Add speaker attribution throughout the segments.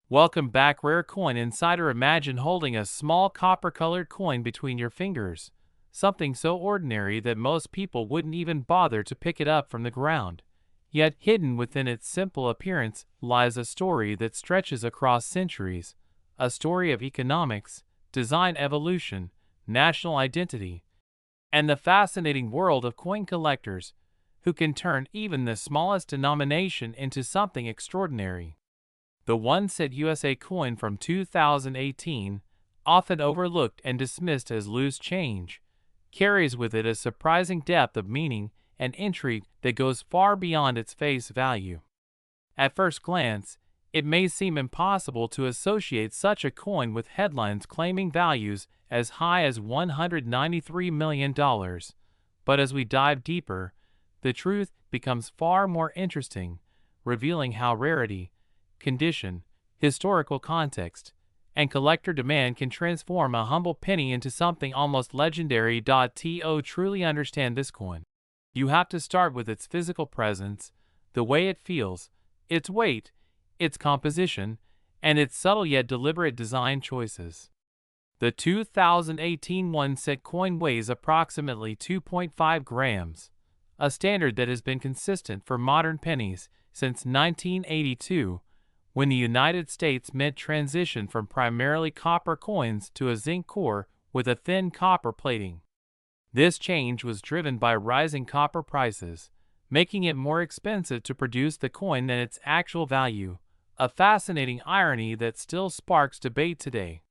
Speaker 1: Welcome back, Rare Coin Insider. Imagine holding a small copper-colored coin between your fingers, something so ordinary that most people wouldn't even bother to pick it up from the ground. Yet hidden within its simple appearance lies a story that stretches across centuries, a story of economics, design evolution, national identity, and the fascinating world of coin collectors, who can turn even the smallest denomination into something extraordinary. The 1 cent USA coin from 2018, often overlooked and dismissed as loose change, carries with it a surprising depth of meaning and intrigue that goes far beyond its face value. At first glance, it may seem impossible to associate such a coin with headlines claiming values as high as $193 million, but as we dive deeper, the truth becomes far more interesting, revealing how rarity, condition, historical context, and collector demand can transform a humble penny into something almost legendary. To truly understand this coin, you have to start with its physical presence, the way it feels, its weight, its composition, and its subtle yet deliberate design choices. The 2018 1 cent coin weighs approximately 2.5 grams, a standard that has been consistent for modern pennies since 1982, when the United States Mint transitioned from primarily copper coins to a zinc core with a thin copper plating. This change was driven by rising copper prices, making it more expensive to produce the coin than its actual value, a fascinating irony that still sparks debate today.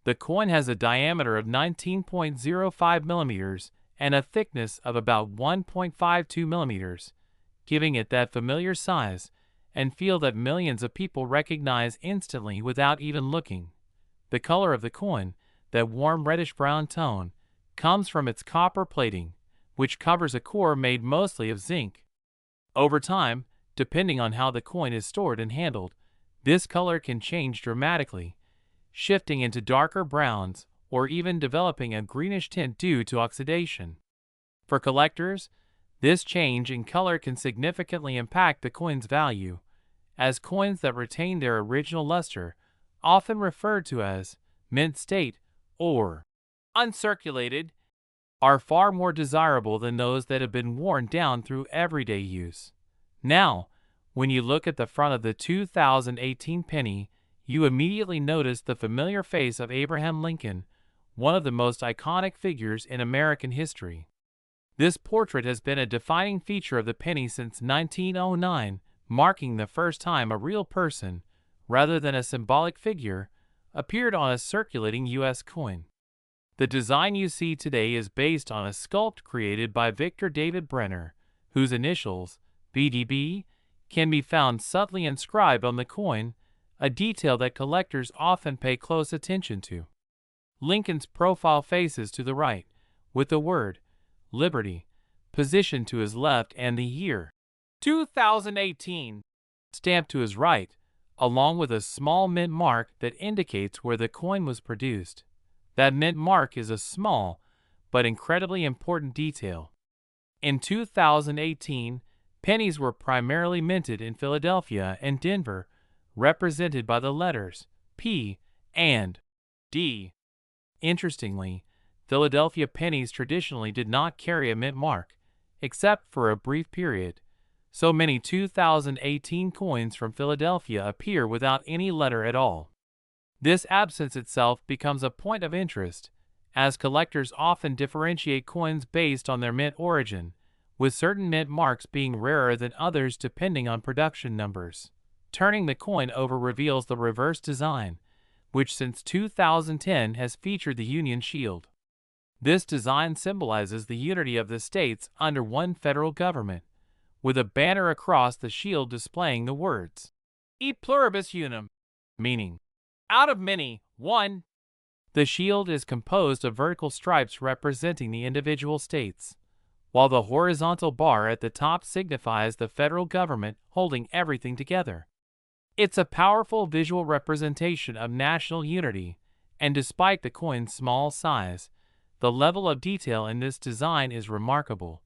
Speaker 1: The coin has a diameter of 19.05 millimeters and a thickness of about 1.52 millimeters, giving it that familiar size and feel that millions of people recognize instantly without even looking. The color of the coin, that warm reddish-brown tone, comes from its copper plating, which covers a core made mostly of zinc. Over time, depending on how the coin is stored and handled, this color can change dramatically, shifting into darker browns or even developing a greenish tint due to oxidation. For collectors, this change in color can significantly impact the coin's value, as coins that retain their original luster, often referred to as mint state or uncirculated, are far more desirable than those that have been worn down through everyday use. Now, when you look at the front of the 2018 penny, you immediately notice the familiar face of Abraham Lincoln, one of the most iconic figures in American history. This portrait has been a defining feature of the penny since 1909, marking the first time a real person, rather than a symbolic figure, appeared on a circulating U.S. coin. The design you see today is based on a sculpt created by Victor David Brenner, whose initials, BDB, can be found subtly inscribed on the coin, a detail that collectors often pay close attention to. Lincoln's profile faces to the right, with the word Liberty positioned to his left and the year 2018 stamped to his right, along with a small mint mark that indicates where the coin was produced. That mint mark is a small but incredibly important detail. In 2018, pennies were primarily minted in Philadelphia and Denver, represented by the letters P and D. Interestingly, Philadelphia pennies traditionally did not carry a mint mark, except for a brief period. So many 2018 coins from Philadelphia appear without any letter at all. This absence itself becomes a point of interest, as collectors often differentiate coins based on their mint origin, with certain mint marks being rarer than others depending on production numbers. Turning the coin over reveals the reverse design, which since 2010 has featured the Union Shield. This design symbolizes the unity of the states under one federal government, with a banner across the shield displaying the words E pluribus unum, meaning out of many, one. The shield is composed of vertical stripes representing the individual states, while the horizontal bar at the top signifies the federal government holding everything together. It's a powerful visual representation of national unity, and despite the coin's small size, the level of detail in this design is remarkable.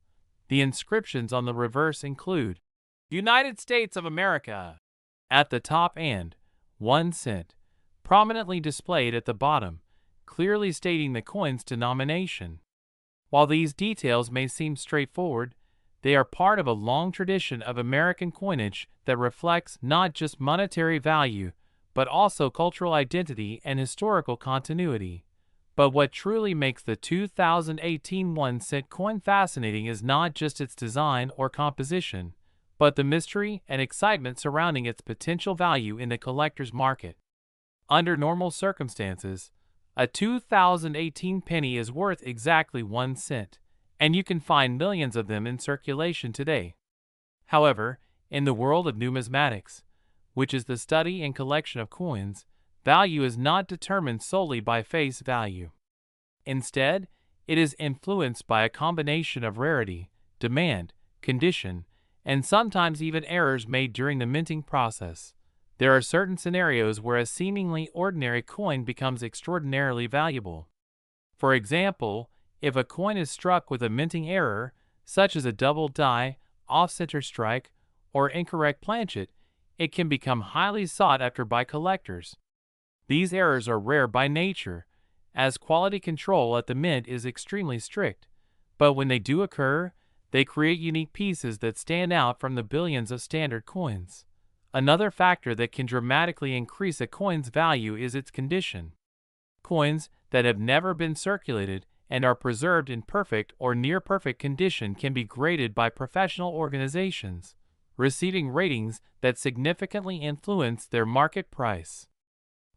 Speaker 1: The inscriptions on the reverse include United States of America at the top and 1 cent, prominently displayed at the bottom, clearly stating the coin's denomination. While these details may seem straightforward, they are part of a long tradition of American coinage that reflects not just monetary value, but also cultural identity and historical continuity. But what truly makes the 2018 1-cent coin fascinating is not just its design or composition, but the mystery and excitement surrounding its potential value in the collector's market. Under normal circumstances, a 2018 penny is worth exactly 1 cent, and you can find millions of them in circulation today. However, in the world of numismatics, which is the study and collection of coins, value is not determined solely by face value. Instead, it is influenced by a combination of rarity, demand, condition, and sometimes even errors made during the minting process. There are certain scenarios where a seemingly ordinary coin becomes extraordinarily valuable. For example, if a coin is struck with a minting error, such as a double die, off-center strike, or incorrect planchet, it can become highly sought after by collectors. These errors are rare by nature, as quality control at the mint is extremely strict, but when they do occur, they create unique pieces that stand out from the billions of standard coins. Another factor that can dramatically increase a coin's value is its condition. Coins that have never been circulated and are preserved in perfect or near-perfect condition can be graded by professional organizations, receiving ratings that significantly influence their market price.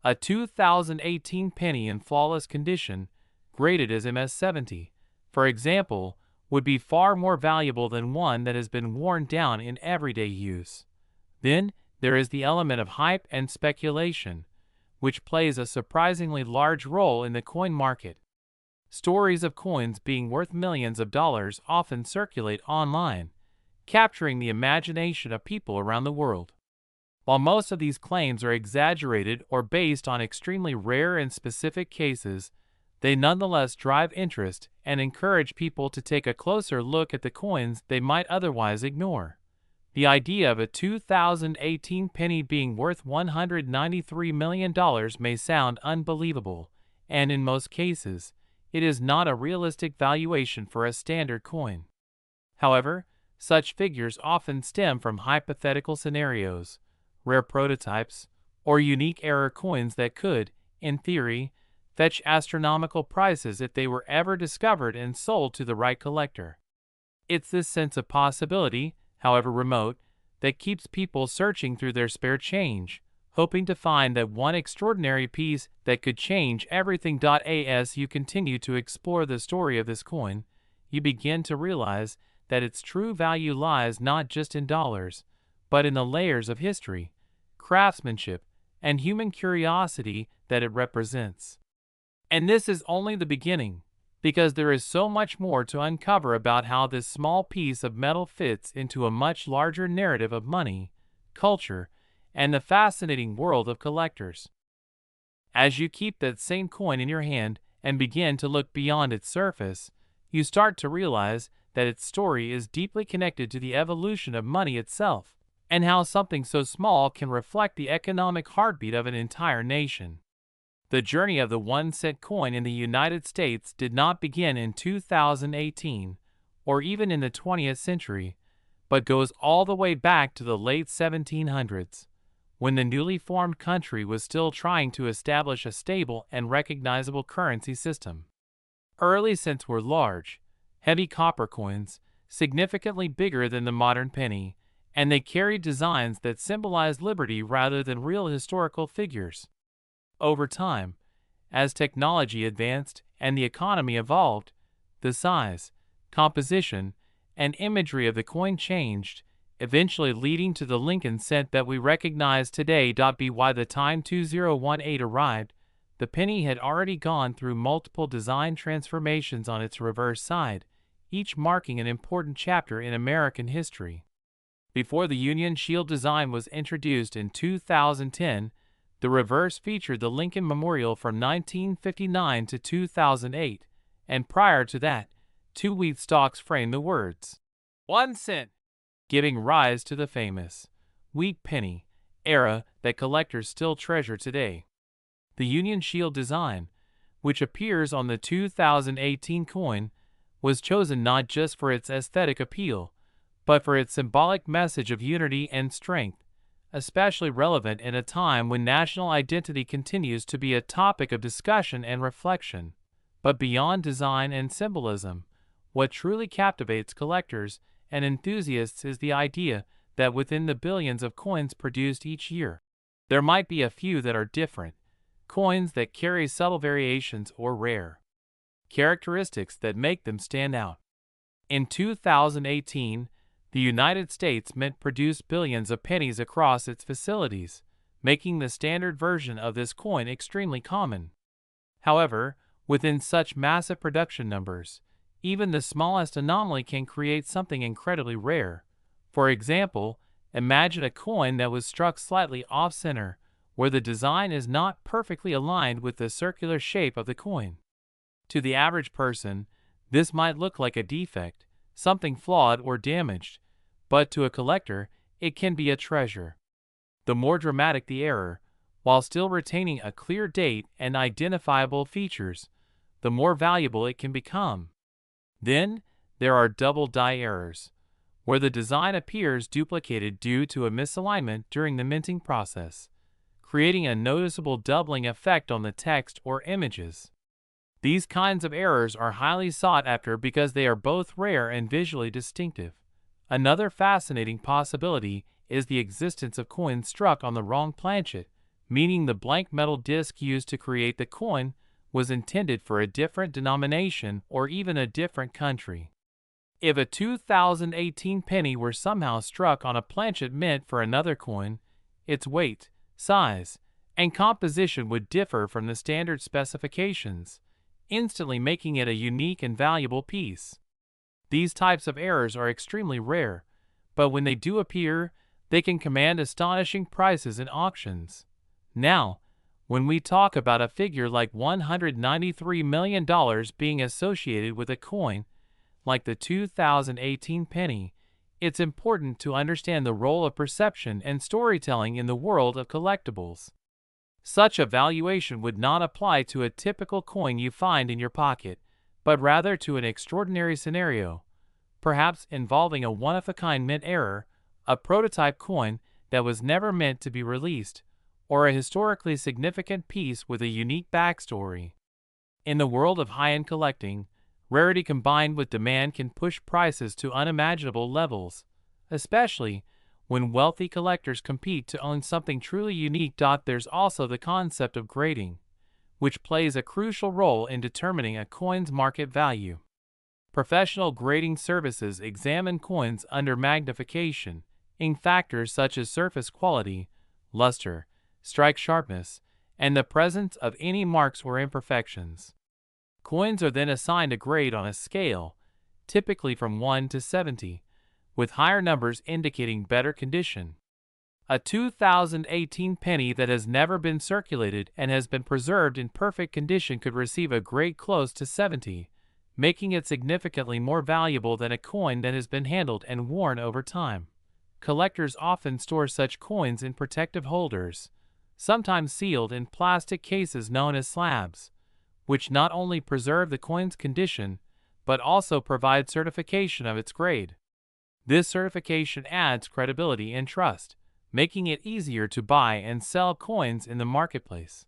Speaker 1: A 2018 penny in flawless condition, graded as MS-70, for example, would be far more valuable than one that has been worn down in everyday use. Then, there is the element of hype and speculation, which plays a surprisingly large role in the coin market. Stories of coins being worth millions of dollars often circulate online, capturing the imagination of people around the world. While most of these claims are exaggerated or based on extremely rare and specific cases, they nonetheless drive interest and encourage people to take a closer look at the coins they might otherwise ignore. The idea of a 2018 penny being worth $193 million may sound unbelievable, and in most cases, it is not a realistic valuation for a standard coin. However, such figures often stem from hypothetical scenarios, rare prototypes, or unique error coins that could, in theory, fetch astronomical prices if they were ever discovered and sold to the right collector. It's this sense of possibility, however remote, that keeps people searching through their spare change, hoping to find that one extraordinary piece that could change everything. As you continue to explore the story of this coin, you begin to realize that its true value lies not just in dollars, but in the layers of history, craftsmanship, and human curiosity that it represents. And this is only the beginning, because there is so much more to uncover about how this small piece of metal fits into a much larger narrative of money, culture, and the fascinating world of collectors. As you keep that same coin in your hand and begin to look beyond its surface, you start to realize that its story is deeply connected to the evolution of money itself, and how something so small can reflect the economic heartbeat of an entire nation. The journey of the 1-cent coin in the United States did not begin in 2018 or even in the 20th century, but goes all the way back to the late 1700s, when the newly formed country was still trying to establish a stable and recognizable currency system. Early cents were large, heavy copper coins, significantly bigger than the modern penny, and they carried designs that symbolized liberty rather than real historical figures. Over time, as technology advanced and the economy evolved, the size, composition, and imagery of the coin changed, eventually leading to the Lincoln cent that we recognize today. By the time 2018 arrived, the penny had already gone through multiple design transformations on its reverse side, each marking an important chapter in American history. Before the Union Shield design was introduced in 2010, the reverse featured the Lincoln Memorial from 1959 to 2008, and prior to that, 2 wheat stalks framed the words, 1 cent, giving rise to the famous wheat penny era that collectors still treasure today. The Union Shield design, which appears on the 2018 coin, was chosen not just for its aesthetic appeal, but for its symbolic message of unity and strength, especially relevant in a time when national identity continues to be a topic of discussion and reflection. But beyond design and symbolism, what truly captivates collectors and enthusiasts is the idea that within the billions of coins produced each year, there might be a few that are different, coins that carry subtle variations or rare characteristics that make them stand out. In 2018, the United States Mint produced billions of pennies across its facilities, making the standard version of this coin extremely common. However, within such massive production numbers, even the smallest anomaly can create something incredibly rare. For example, imagine a coin that was struck slightly off-center, where the design is not perfectly aligned with the circular shape of the coin. To the average person, this might look like a defect, something flawed or damaged, but to a collector, it can be a treasure. The more dramatic the error, while still retaining a clear date and identifiable features, the more valuable it can become. Then, there are double die errors, where the design appears duplicated due to a misalignment during the minting process, creating a noticeable doubling effect on the text or images. These kinds of errors are highly sought after because they are both rare and visually distinctive. Another fascinating possibility is the existence of coins struck on the wrong planchet, meaning the blank metal disc used to create the coin was intended for a different denomination or even a different country. If a 2018 penny were somehow struck on a planchet meant for another coin, its weight, size, and composition would differ from the standard specifications, instantly making it a unique and valuable piece. These types of errors are extremely rare, but when they do appear, they can command astonishing prices in auctions. Now, when we talk about a figure like $193 million being associated with a coin like the 2018 penny, it's important to understand the role of perception and storytelling in the world of collectibles. Such a valuation would not apply to a typical coin you find in your pocket, but rather to an extraordinary scenario, perhaps involving a one-of-a-kind mint error, a prototype coin that was never meant to be released, or a historically significant piece with a unique backstory. In the world of high-end collecting, rarity combined with demand can push prices to unimaginable levels, especially when wealthy collectors compete to own something truly unique. There's also the concept of grading, which plays a crucial role in determining a coin's market value. Professional grading services examine coins under magnification, in factors such as surface quality, luster, strike sharpness, and the presence of any marks or imperfections. Coins are then assigned a grade on a scale, typically from 1 to 70, with higher numbers indicating better condition. A 2018 penny that has never been circulated and has been preserved in perfect condition could receive a grade close to 70, making it significantly more valuable than a coin that has been handled and worn over time. Collectors often store such coins in protective holders, sometimes sealed in plastic cases known as slabs, which not only preserve the coin's condition, but also provide certification of its grade. This certification adds credibility and trust, making it easier to buy and sell coins in the marketplace.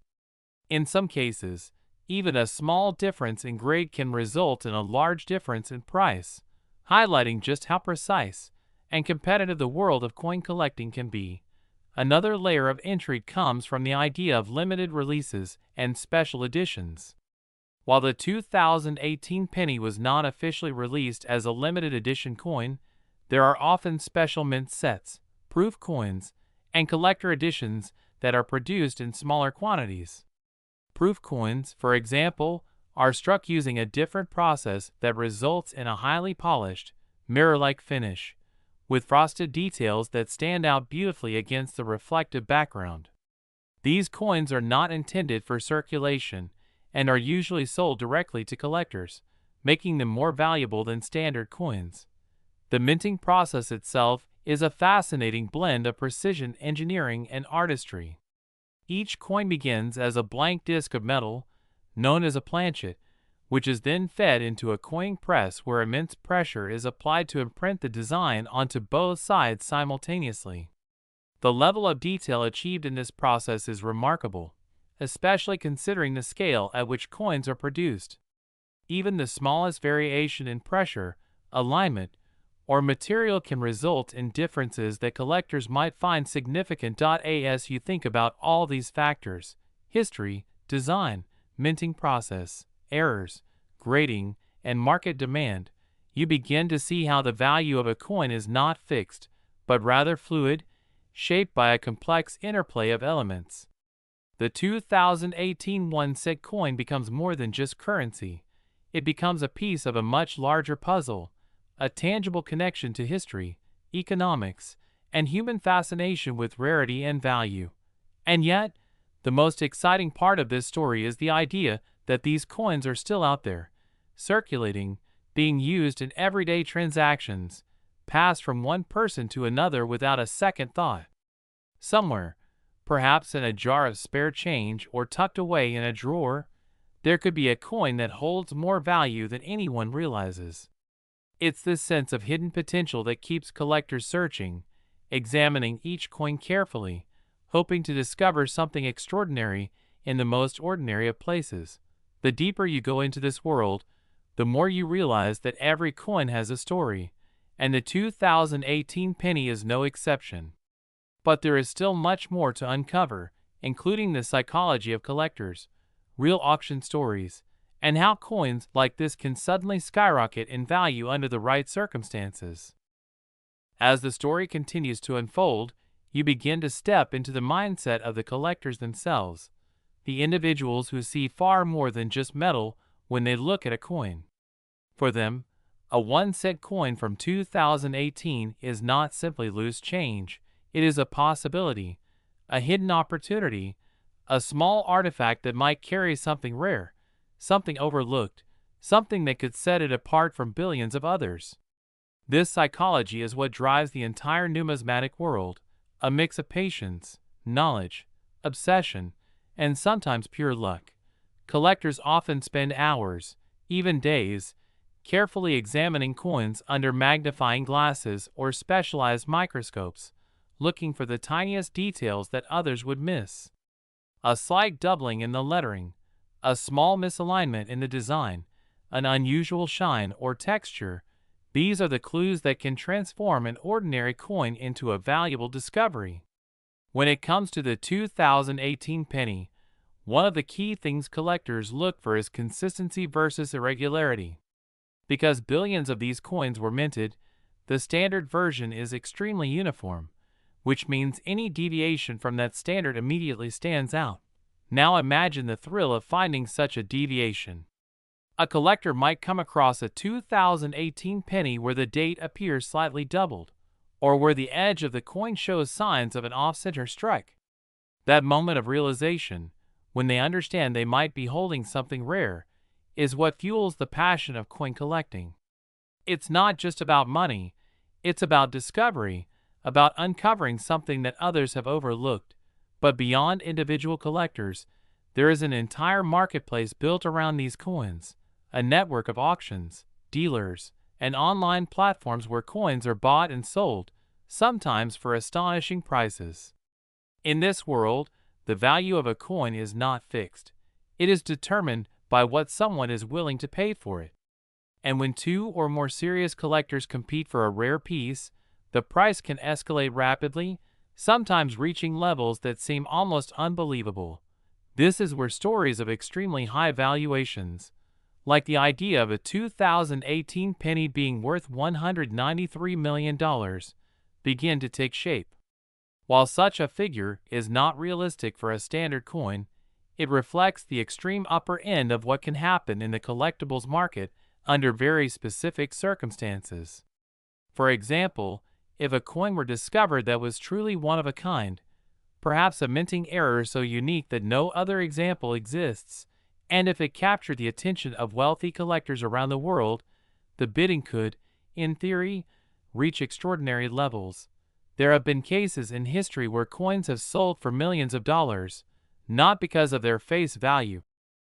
Speaker 1: In some cases, even a small difference in grade can result in a large difference in price, highlighting just how precise and competitive the world of coin collecting can be. Another layer of intrigue comes from the idea of limited releases and special editions. While the 2018 penny was not officially released as a limited edition coin, there are often special mint sets, proof coins, and collector editions that are produced in smaller quantities. Proof coins, for example, are struck using a different process that results in a highly polished, mirror-like finish, with frosted details that stand out beautifully against the reflective background. These coins are not intended for circulation and are usually sold directly to collectors, making them more valuable than standard coins. The minting process itself is a fascinating blend of precision engineering and artistry. Each coin begins as a blank disc of metal, known as a planchet, which is then fed into a coin press where immense pressure is applied to imprint the design onto both sides simultaneously. The level of detail achieved in this process is remarkable, especially considering the scale at which coins are produced. Even the smallest variation in pressure, alignment, or material can result in differences that collectors might find significant. As you think about all these factors, history, design, minting process, errors, grading, and market demand, you begin to see how the value of a coin is not fixed, but rather fluid, shaped by a complex interplay of elements. The 2018 1-cent coin becomes more than just currency. It becomes a piece of a much larger puzzle, a tangible connection to history, economics, and human fascination with rarity and value. And yet, the most exciting part of this story is the idea that these coins are still out there, circulating, being used in everyday transactions, passed from one person to another without a second thought. Somewhere, perhaps in a jar of spare change or tucked away in a drawer, there could be a coin that holds more value than anyone realizes. It's this sense of hidden potential that keeps collectors searching, examining each coin carefully, hoping to discover something extraordinary in the most ordinary of places. The deeper you go into this world, the more you realize that every coin has a story, and the 2018 penny is no exception. But there is still much more to uncover, including the psychology of collectors, real auction stories, and how coins like this can suddenly skyrocket in value under the right circumstances. As the story continues to unfold, you begin to step into the mindset of the collectors themselves, the individuals who see far more than just metal when they look at a coin. For them, a 1-cent coin from 2018 is not simply loose change, it is a possibility, a hidden opportunity, a small artifact that might carry something rare, something overlooked, something that could set it apart from billions of others. This psychology is what drives the entire numismatic world, a mix of patience, knowledge, obsession, and sometimes pure luck. Collectors often spend hours, even days, carefully examining coins under magnifying glasses or specialized microscopes, looking for the tiniest details that others would miss. A slight doubling in the lettering, a small misalignment in the design, an unusual shine or texture, these are the clues that can transform an ordinary coin into a valuable discovery. When it comes to the 2018 penny, one of the key things collectors look for is consistency versus irregularity. Because billions of these coins were minted, the standard version is extremely uniform, which means any deviation from that standard immediately stands out. Now imagine the thrill of finding such a deviation. A collector might come across a 2018 penny where the date appears slightly doubled, or where the edge of the coin shows signs of an off-center strike. That moment of realization, when they understand they might be holding something rare, is what fuels the passion of coin collecting. It's not just about money, it's about discovery, about uncovering something that others have overlooked. But beyond individual collectors, there is an entire marketplace built around these coins, a network of auctions, dealers, and online platforms where coins are bought and sold, sometimes for astonishing prices. In this world, the value of a coin is not fixed. It is determined by what someone is willing to pay for it. And when two or more serious collectors compete for a rare piece, the price can escalate rapidly, sometimes reaching levels that seem almost unbelievable. This is where stories of extremely high valuations, like the idea of a 2018 penny being worth $193 million, begin to take shape. While such a figure is not realistic for a standard coin, it reflects the extreme upper end of what can happen in the collectibles market under very specific circumstances. For example, if a coin were discovered that was truly one of a kind, perhaps a minting error so unique that no other example exists, and if it captured the attention of wealthy collectors around the world, the bidding could, in theory, reach extraordinary levels. There have been cases in history where coins have sold for millions of dollars, not because of their face value,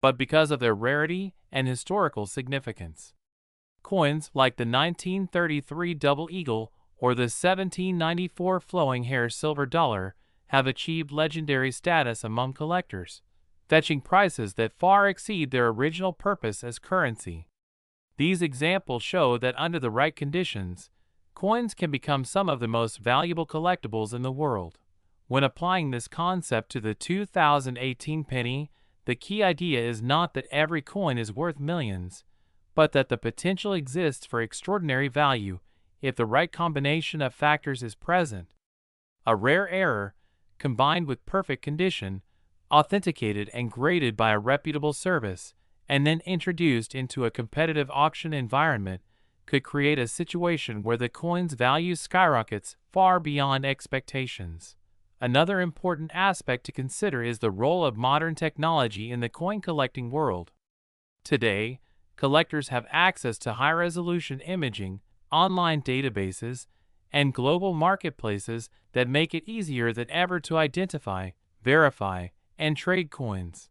Speaker 1: but because of their rarity and historical significance. Coins like the 1933 Double Eagle or the 1794 Flowing Hair Silver Dollar have achieved legendary status among collectors, fetching prices that far exceed their original purpose as currency. These examples show that under the right conditions, coins can become some of the most valuable collectibles in the world. When applying this concept to the 2018 penny, the key idea is not that every coin is worth millions, but that the potential exists for extraordinary value if the right combination of factors is present. A rare error, combined with perfect condition, authenticated and graded by a reputable service, and then introduced into a competitive auction environment, could create a situation where the coin's value skyrockets far beyond expectations. Another important aspect to consider is the role of modern technology in the coin collecting world. Today, collectors have access to high-resolution imaging, online databases, and global marketplaces that make it easier than ever to identify, verify, and trade coins.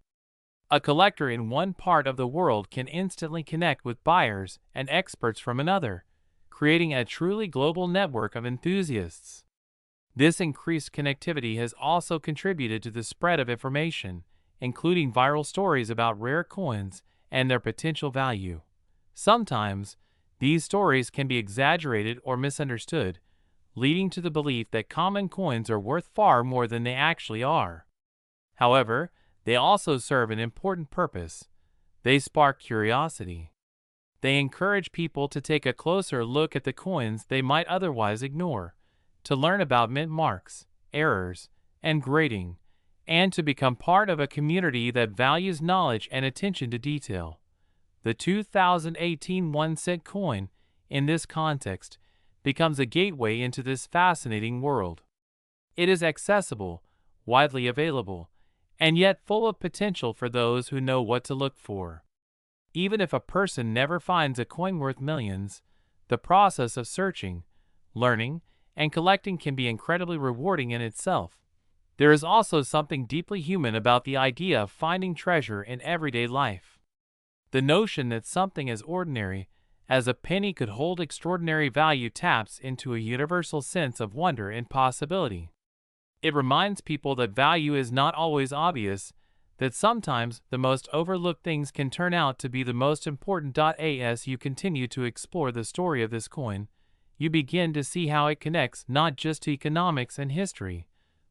Speaker 1: A collector in one part of the world can instantly connect with buyers and experts from another, creating a truly global network of enthusiasts. This increased connectivity has also contributed to the spread of information, including viral stories about rare coins and their potential value. Sometimes, these stories can be exaggerated or misunderstood, leading to the belief that common coins are worth far more than they actually are. However, they also serve an important purpose. They spark curiosity. They encourage people to take a closer look at the coins they might otherwise ignore, to learn about mint marks, errors, and grading, and to become part of a community that values knowledge and attention to detail. The 2018 1-cent coin, in this context, becomes a gateway into this fascinating world. It is accessible, widely available, and yet full of potential for those who know what to look for. Even if a person never finds a coin worth millions, the process of searching, learning, and collecting can be incredibly rewarding in itself. There is also something deeply human about the idea of finding treasure in everyday life. The notion that something as ordinary as a penny could hold extraordinary value taps into a universal sense of wonder and possibility. It reminds people that value is not always obvious, that sometimes the most overlooked things can turn out to be the most important. As you continue to explore the story of this coin, you begin to see how it connects not just to economics and history,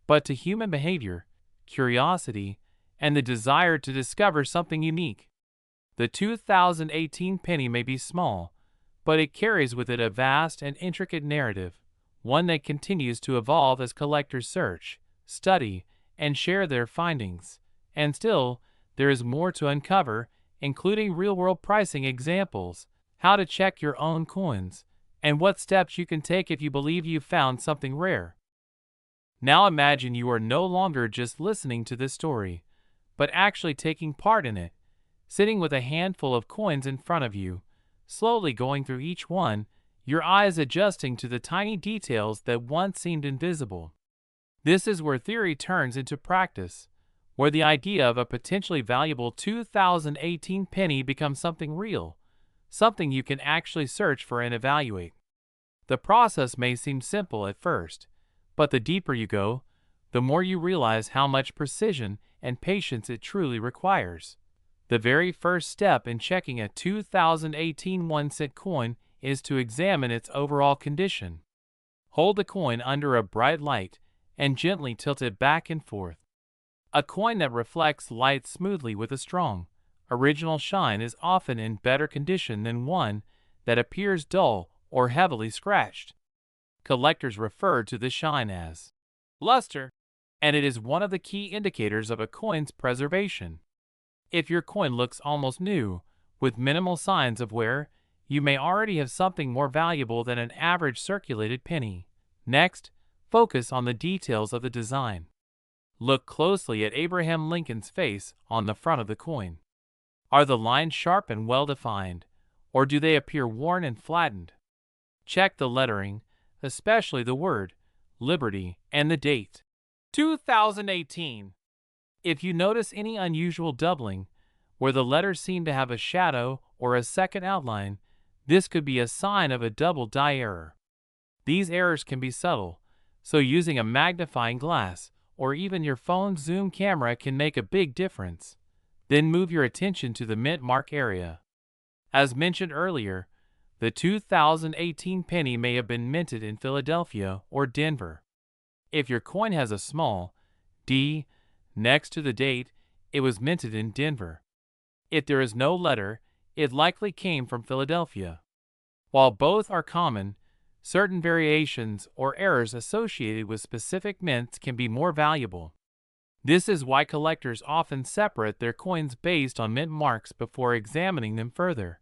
Speaker 1: but to human behavior, curiosity, and the desire to discover something unique. The 2018 penny may be small, but it carries with it a vast and intricate narrative, one that continues to evolve as collectors search, study, and share their findings. And still, there is more to uncover, including real-world pricing examples, how to check your own coins, and what steps you can take if you believe you've found something rare. Now imagine you are no longer just listening to this story, but actually taking part in it, sitting with a handful of coins in front of you, slowly going through each one, your eyes adjusting to the tiny details that once seemed invisible. This is where theory turns into practice, where the idea of a potentially valuable 2018 penny becomes something real, something you can actually search for and evaluate. The process may seem simple at first, but the deeper you go, the more you realize how much precision and patience it truly requires. The very first step in checking a 2018 1-cent coin is to examine its overall condition. Hold the coin under a bright light and gently tilt it back and forth. A coin that reflects light smoothly with a strong, original shine is often in better condition than one that appears dull or heavily scratched. Collectors refer to this shine as luster, and it is one of the key indicators of a coin's preservation. If your coin looks almost new, with minimal signs of wear, you may already have something more valuable than an average circulated penny. Next, focus on the details of the design. Look closely at Abraham Lincoln's face on the front of the coin. Are the lines sharp and well-defined, or do they appear worn and flattened? Check the lettering, especially the word Liberty, and the date. 2018. If you notice any unusual doubling, where the letters seem to have a shadow or a second outline, this could be a sign of a double die error. These errors can be subtle, so using a magnifying glass or even your phone's zoom camera can make a big difference. Then move your attention to the mint mark area. As mentioned earlier, the 2018 penny may have been minted in Philadelphia or Denver. If your coin has a small D next to the date, it was minted in Denver. If there is no letter, it likely came from Philadelphia. While both are common, certain variations or errors associated with specific mints can be more valuable. This is why collectors often separate their coins based on mint marks before examining them further.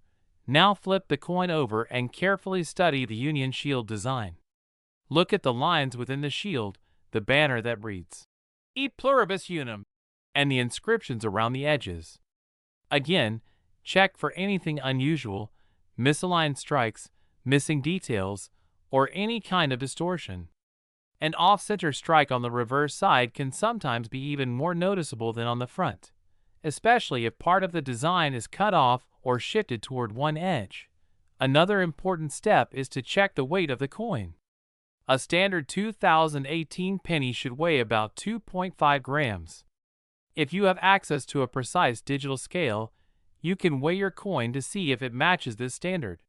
Speaker 1: Now flip the coin over and carefully study the Union Shield design. Look at the lines within the shield, the banner that reads, E Pluribus Unum, and the inscriptions around the edges. Again, check for anything unusual, misaligned strikes, missing details, or any kind of distortion. An off-center strike on the reverse side can sometimes be even more noticeable than on the front, especially if part of the design is cut off or shifted toward one edge. Another important step is to check the weight of the coin. A standard 2018 penny should weigh about 2.5 grams. If you have access to a precise digital scale, you can weigh your coin to see if it matches this standard.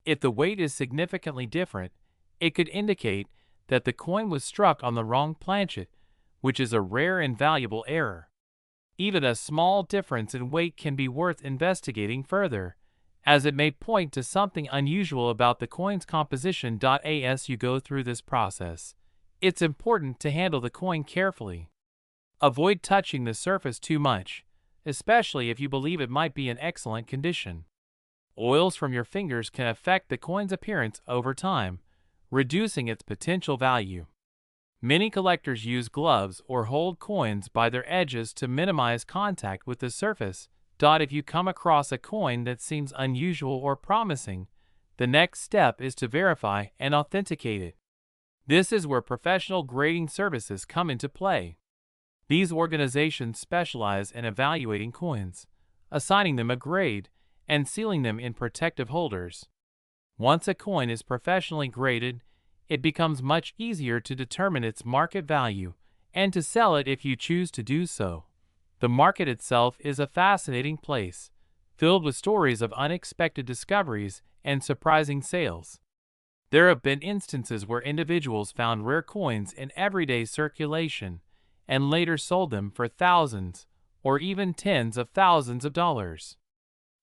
Speaker 1: If the weight is significantly different, it could indicate that the coin was struck on the wrong planchet, which is a rare and valuable error. Even a small difference in weight can be worth investigating further, as it may point to something unusual about the coin's composition. As you go through this process, it's important to handle the coin carefully. Avoid touching the surface too much, especially if you believe it might be in excellent condition. Oils from your fingers can affect the coin's appearance over time, reducing its potential value. Many collectors use gloves or hold coins by their edges to minimize contact with the surface. If you come across a coin that seems unusual or promising, the next step is to verify and authenticate it. This is where professional grading services come into play. These organizations specialize in evaluating coins, assigning them a grade, and sealing them in protective holders. Once a coin is professionally graded, it becomes much easier to determine its market value and to sell it if you choose to do so. The market itself is a fascinating place, filled with stories of unexpected discoveries and surprising sales. There have been instances where individuals found rare coins in everyday circulation and later sold them for thousands or even tens of thousands of dollars.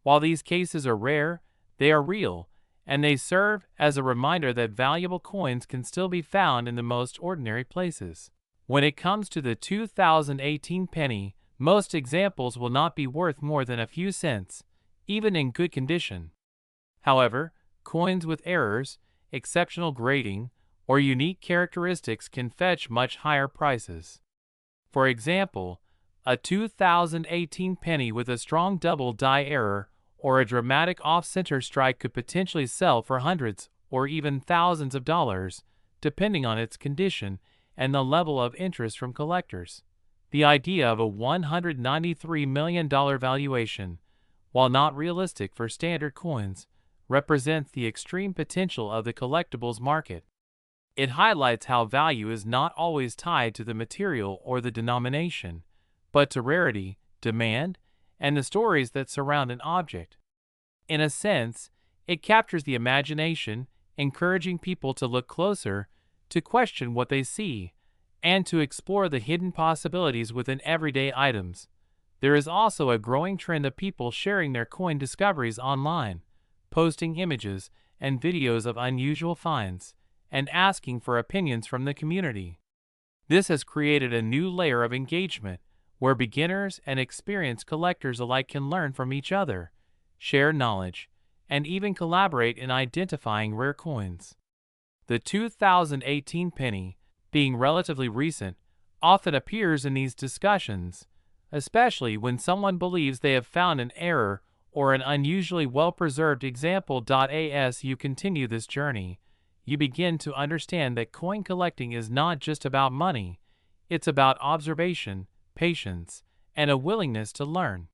Speaker 1: While these cases are rare, they are real, and they serve as a reminder that valuable coins can still be found in the most ordinary places. When it comes to the 2018 penny, most examples will not be worth more than a few cents, even in good condition. However, coins with errors, exceptional grading, or unique characteristics can fetch much higher prices. For example, a 2018 penny with a strong double die error or a dramatic off-center strike could potentially sell for hundreds or even thousands of dollars, depending on its condition and the level of interest from collectors. The idea of a $193 million valuation, while not realistic for standard coins, represents the extreme potential of the collectibles market. It highlights how value is not always tied to the material or the denomination, but to rarity, demand, and the stories that surround an object. In a sense, it captures the imagination, encouraging people to look closer, to question what they see, and to explore the hidden possibilities within everyday items. There is also a growing trend of people sharing their coin discoveries online, posting images and videos of unusual finds, and asking for opinions from the community. This has created a new layer of engagement, where beginners and experienced collectors alike can learn from each other, share knowledge, and even collaborate in identifying rare coins. The 2018 penny, being relatively recent, often appears in these discussions, especially when someone believes they have found an error or an unusually well-preserved example. As you continue this journey, you begin to understand that coin collecting is not just about money, it's about observation, patience, and a willingness to learn.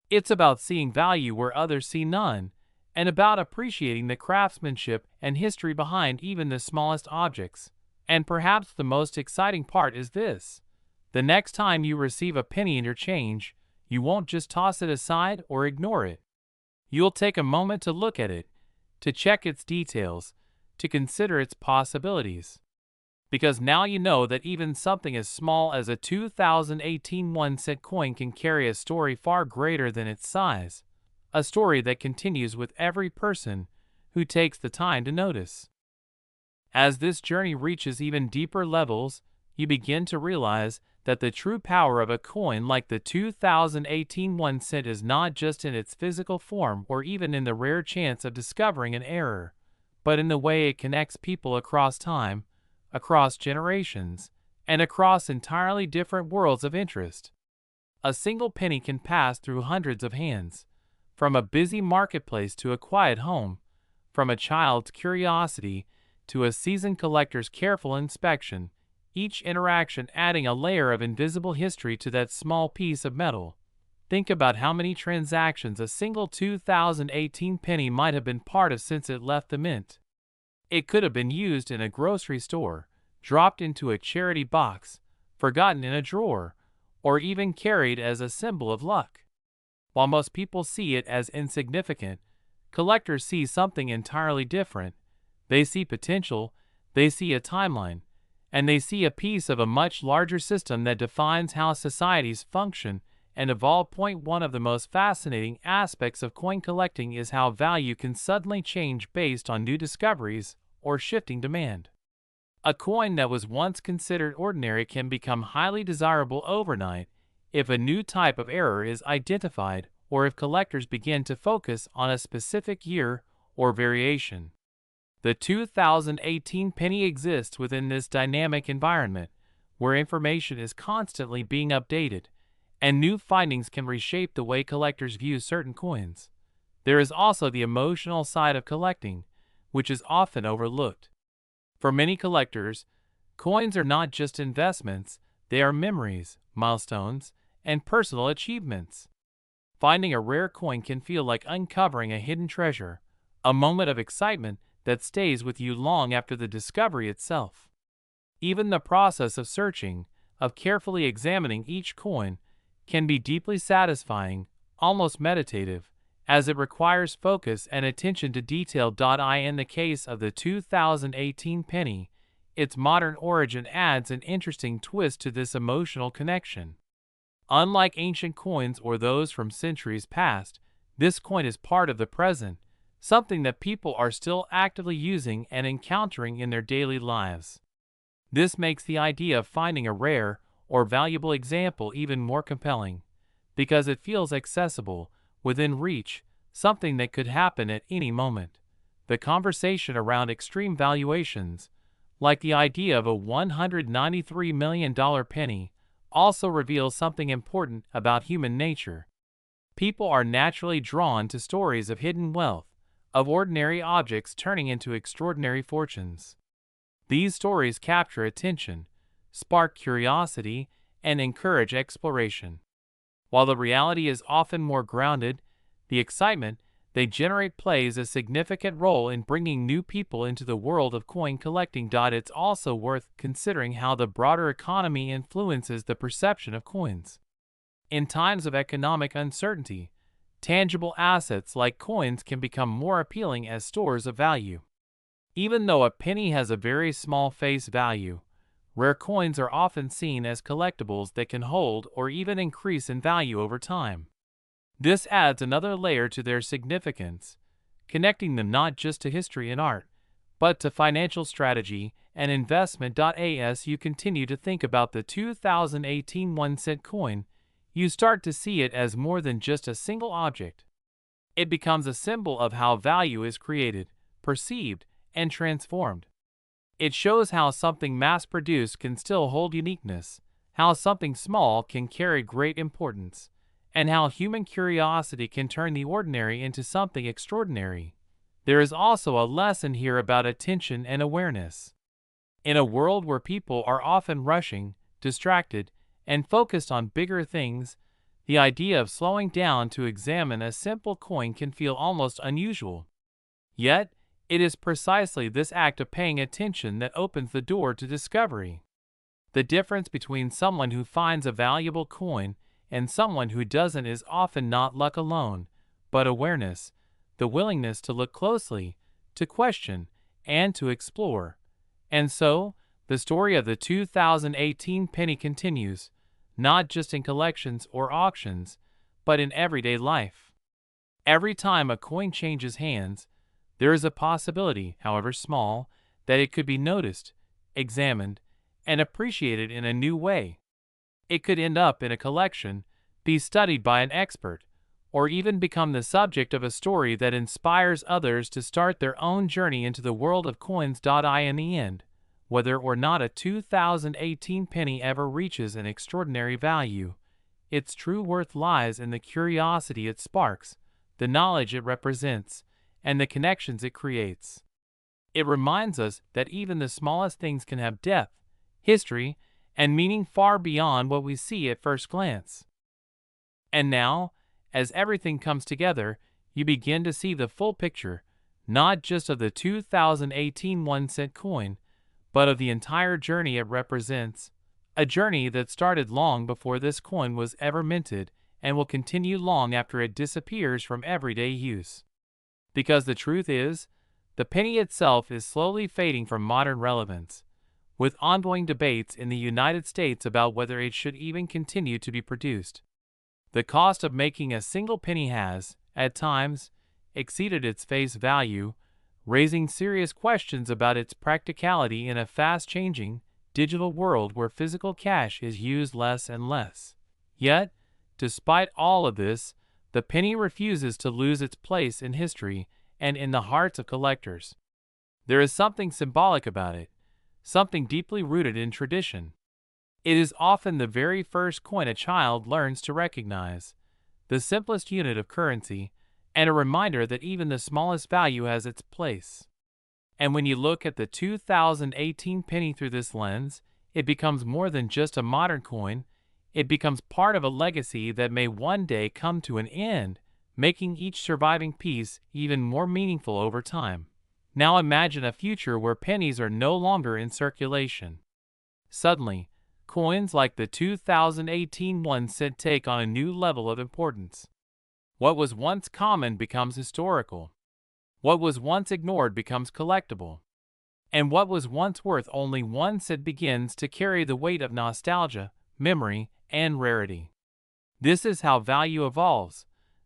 Speaker 1: It's about seeing value where others see none, and about appreciating the craftsmanship and history behind even the smallest objects. And perhaps the most exciting part is this: the next time you receive a penny in your change, you won't just toss it aside or ignore it. You'll take a moment to look at it, to check its details, to consider its possibilities. Because now you know that even something as small as a 2018 1-cent coin can carry a story far greater than its size, a story that continues with every person who takes the time to notice. As this journey reaches even deeper levels, you begin to realize that the true power of a coin like the 2018 1-cent is not just in its physical form or even in the rare chance of discovering an error, but in the way it connects people across time, across generations, and across entirely different worlds of interest. A single penny can pass through hundreds of hands, from a busy marketplace to a quiet home, from a child's curiosity to a seasoned collector's careful inspection, each interaction adding a layer of invisible history to that small piece of metal. Think about how many transactions a single 2018 penny might have been part of since it left the mint. It could have been used in a grocery store, dropped into a charity box, forgotten in a drawer, or even carried as a symbol of luck. While most people see it as insignificant, collectors see something entirely different. They see potential, they see a timeline, and they see a piece of a much larger system that defines how societies function and evolve. One of the most fascinating aspects of coin collecting is how value can suddenly change based on new discoveries or shifting demand. A coin that was once considered ordinary can become highly desirable overnight if a new type of error is identified or if collectors begin to focus on a specific year or variation. The 2018 penny exists within this dynamic environment, where information is constantly being updated, and new findings can reshape the way collectors view certain coins. There is also the emotional side of collecting, which is often overlooked. For many collectors, coins are not just investments, they are memories, milestones, and personal achievements. Finding a rare coin can feel like uncovering a hidden treasure, a moment of excitement that stays with you long after the discovery itself. Even the process of searching, of carefully examining each coin, can be deeply satisfying, almost meditative, as it requires focus and attention to detail. In the case of the 2018 penny, its modern origin adds an interesting twist to this emotional connection. Unlike ancient coins or those from centuries past, this coin is part of the present, something that people are still actively using and encountering in their daily lives. This makes the idea of finding a rare or valuable example even more compelling, because it feels accessible, within reach, something that could happen at any moment. The conversation around extreme valuations, like the idea of a $193 million penny, also reveals something important about human nature. People are naturally drawn to stories of hidden wealth, of ordinary objects turning into extraordinary fortunes. These stories capture attention, spark curiosity, and encourage exploration. While the reality is often more grounded, the excitement they generate plays a significant role in bringing new people into the world of coin collecting. It's also worth considering how the broader economy influences the perception of coins. In times of economic uncertainty, tangible assets like coins can become more appealing as stores of value. Even though a penny has a very small face value, rare coins are often seen as collectibles that can hold or even increase in value over time. This adds another layer to their significance, connecting them not just to history and art, but to financial strategy and investment. As you continue to think about the 2018 1-cent coin, you start to see it as more than just a single object. It becomes a symbol of how value is created, perceived, and transformed. It shows how something mass-produced can still hold uniqueness, how something small can carry great importance, and how human curiosity can turn the ordinary into something extraordinary. There is also a lesson here about attention and awareness. In a world where people are often rushing, distracted, and focused on bigger things, the idea of slowing down to examine a simple coin can feel almost unusual. Yet, it is precisely this act of paying attention that opens the door to discovery. The difference between someone who finds a valuable coin and someone who doesn't is often not luck alone, but awareness, the willingness to look closely, to question, and to explore. And so, the story of the 2018 penny continues, not just in collections or auctions, but in everyday life. Every time a coin changes hands, there is a possibility, however small, that it could be noticed, examined, and appreciated in a new way. It could end up in a collection, be studied by an expert, or even become the subject of a story that inspires others to start their own journey into the world of coins. In the end, whether or not a 2018 penny ever reaches an extraordinary value, its true worth lies in the curiosity it sparks, the knowledge it represents, and the connections it creates. It reminds us that even the smallest things can have depth, history, and meaning far beyond what we see at first glance. And now, as everything comes together, you begin to see the full picture, not just of the 2018 1-cent coin, but of the entire journey it represents, a journey that started long before this coin was ever minted and will continue long after it disappears from everyday use. Because the truth is, the penny itself is slowly fading from modern relevance, with ongoing debates in the United States about whether it should even continue to be produced. The cost of making a single penny has, at times, exceeded its face value, raising serious questions about its practicality in a fast-changing, digital world where physical cash is used less and less. Yet, despite all of this, the penny refuses to lose its place in history and in the hearts of collectors. There is something symbolic about it, something deeply rooted in tradition. It is often the very first coin a child learns to recognize, the simplest unit of currency, and a reminder that even the smallest value has its place. And when you look at the 2018 penny through this lens, it becomes more than just a modern coin. It becomes part of a legacy that may one day come to an end, making each surviving piece even more meaningful over time. Now imagine a future where pennies are no longer in circulation. Suddenly, coins like the 2018 1-cent take on a new level of importance. What was once common becomes historical. What was once ignored becomes collectible. And what was once worth only 1 cent begins to carry the weight of nostalgia, memory, and rarity. This is how value evolves,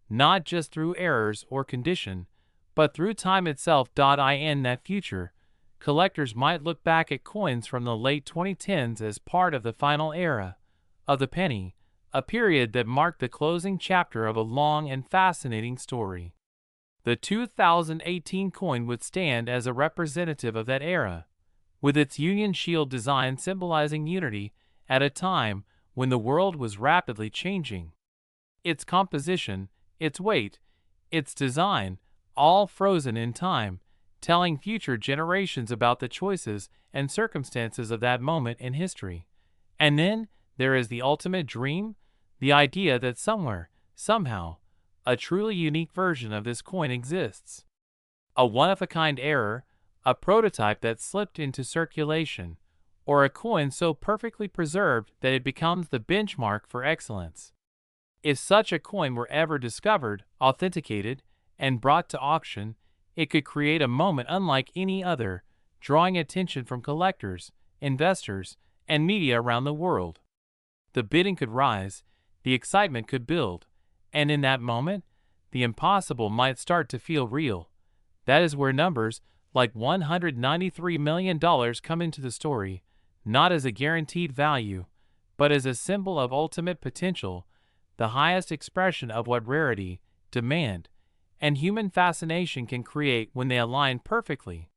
Speaker 1: not just through errors or condition, but through time itself. In that future, collectors might look back at coins from the late 2010s as part of the final era of the penny, a period that marked the closing chapter of a long and fascinating story. The 2018 coin would stand as a representative of that era, with its Union Shield design symbolizing unity at a time when the world was rapidly changing. Its composition, its weight, its design, all frozen in time, telling future generations about the choices and circumstances of that moment in history. And then there is the ultimate dream, the idea that somewhere, somehow, a truly unique version of this coin exists. A one-of-a-kind error, a prototype that slipped into circulation, or a coin so perfectly preserved that it becomes the benchmark for excellence. If such a coin were ever discovered, authenticated, and brought to auction, it could create a moment unlike any other, drawing attention from collectors, investors, and media around the world. The bidding could rise, the excitement could build, and in that moment, the impossible might start to feel real. That is where numbers like $193 million come into the story, not as a guaranteed value, but as a symbol of ultimate potential, the highest expression of what rarity, demand, and human fascination can create when they align perfectly.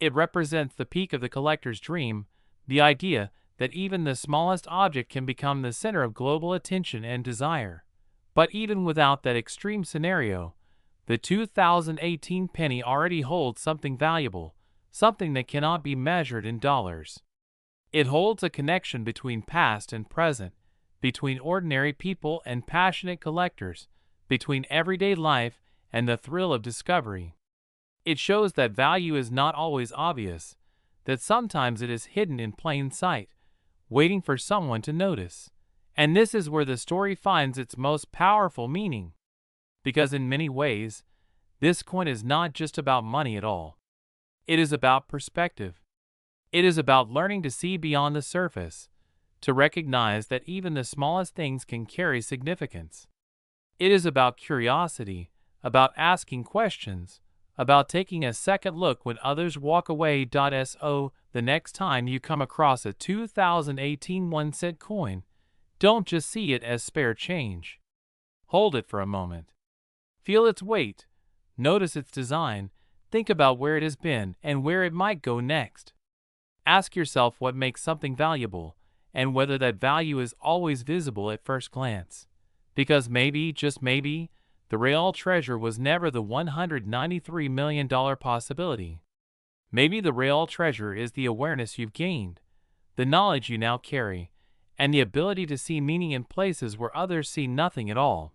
Speaker 1: It represents the peak of the collector's dream, the idea that even the smallest object can become the center of global attention and desire. But even without that extreme scenario, The 2018 penny already holds something valuable, something that cannot be measured in dollars. It holds a connection between past and present, between ordinary people and passionate collectors, between everyday life and the thrill of discovery. It shows that value is not always obvious, that sometimes it is hidden in plain sight, waiting for someone to notice. And this is where the story finds its most powerful meaning. Because in many ways, this coin is not just about money at all. It is about perspective. It is about learning to see beyond the surface, to recognize that even the smallest things can carry significance. It is about curiosity, about asking questions, about taking a second look when others walk away. So, the next time you come across a 2018 1-cent coin, don't just see it as spare change. Hold it for a moment. Feel its weight, notice its design, think about where it has been and where it might go next. Ask yourself what makes something valuable, and whether that value is always visible at first glance. Because maybe, just maybe, the real treasure was never the $193 million possibility. Maybe the real treasure is the awareness you've gained, the knowledge you now carry, and the ability to see meaning in places where others see nothing at all.